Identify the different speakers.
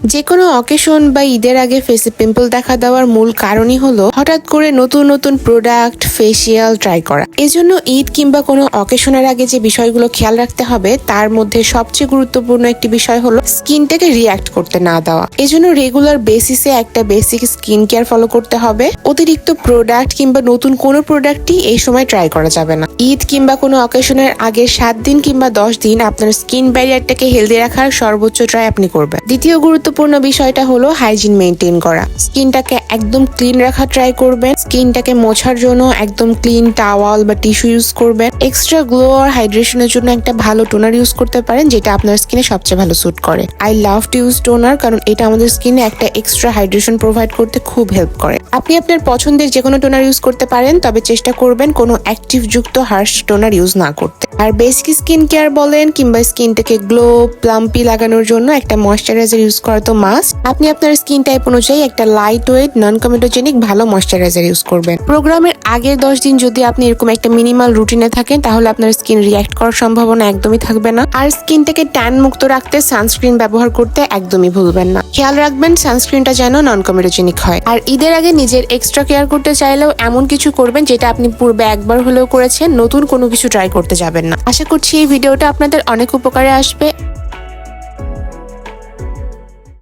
Speaker 1: যে কোনো অকেশন বা ঈদের আগে ফেসে পিম্পল দেখা দেওয়ার মূল কারণই হলো হঠাৎ করে নতুন নতুন প্রোডাক্ট ফেসিয়াল ট্রাই করা। এজন্য ঈদ কিংবা কোনো অকেশনের আগে যে বিষয়গুলো খেয়াল রাখতে হবে তার মধ্যে সবচেয়ে গুরুত্বপূর্ণ একটি বিষয় হলো স্কিনটাকে রিয়াক্ট করতে না দেওয়া। এজন্য রেগুলার বেসিসে একটা বেসিক স্কিন কেয়ার ফলো করতে হবে। অতিরিক্ত প্রোডাক্ট কিংবা নতুন কোনো প্রোডাক্টই এই সময় ট্রাই করা যাবে না। ঈদ কিংবা কোনো অকেশনের আগের 7 দিন কিংবা 10 দিন আপনার স্কিন ব্যারিয়ারটাকে হেলদি রাখার সর্বোচ্চ ট্রাই আপনি করবেন। দ্বিতীয় গুরুত্বপূর্ণ বিষয়টা হলো হাইজিন মেনটেন করা। স্কিনটাকে একদম ক্লিন রাখা ট্রাই করবেন। স্কিনটাকে মোছার জন্য একদম ক্লিন টাওয়াল বা টিস্যু ইউজ করবেন। এক্সট্রা গ্লো আর হাইড্রেশনের জন্য একটা ভালো টোনার ইউজ করতে পারেন, যেটা আপনার স্কিনে সবচেয়ে ভালো স্যুট করে। I love to use toner, কারণ এটা আমাদের স্কিনে একটা এক্সট্রা হাইড্রেশন প্রোভাইড করতে খুব হেল্প করে। আপনি আপনার পছন্দের যে কোনো টোনার ইউজ করতে পারেন, তবে চেষ্টা করবেন কোনো অ্যাক্টিভ যুক্ত হার্শ টোনার ইউজ না করতে। আর বেসিক স্কিন কেয়ার বলেন কিংবা স্কিনটাকে গ্লো প্লাম্পি লাগানোর জন্য একটা ময়শ্চারাইজার ইউজ করা তো মাস্ট। আপনি আপনার স্কিন টাইপ অনুযায়ী একটা লাইট ওয়েট নন কমেটোজেনিক ভালো ময়শ্চারাইজার ইউজ করবেন। প্রোগ্রামের আগের 10 দিন যদি আপনি এরকম একটা মিনিমাল রুটিনে থাকেন, তাহলে আপনার স্কিন রিঅ্যাক্ট করার সম্ভাবনা একদমই থাকবে না। আর স্কিনটাকে ট্যান মুক্ত রাখতে সানস্ক্রিন ব্যবহার করতে একদমই ভুলবেন না। খেয়াল রাখবেন সানস্ক্রিনটা যেন নন কমেটোজেনিক হয়। আর ঈদের আগে নিজের এক্সট্রা কেয়ার করতে চাইলেও এমন কিছু করবেন যেটা আপনি পূর্বে একবার হলেও করেছেন, নতুন কোনো কিছু ট্রাই করতে যাবেন না। আশা করছি এই ভিডিওটা আপনাদের অনেক উপকারে আসবে।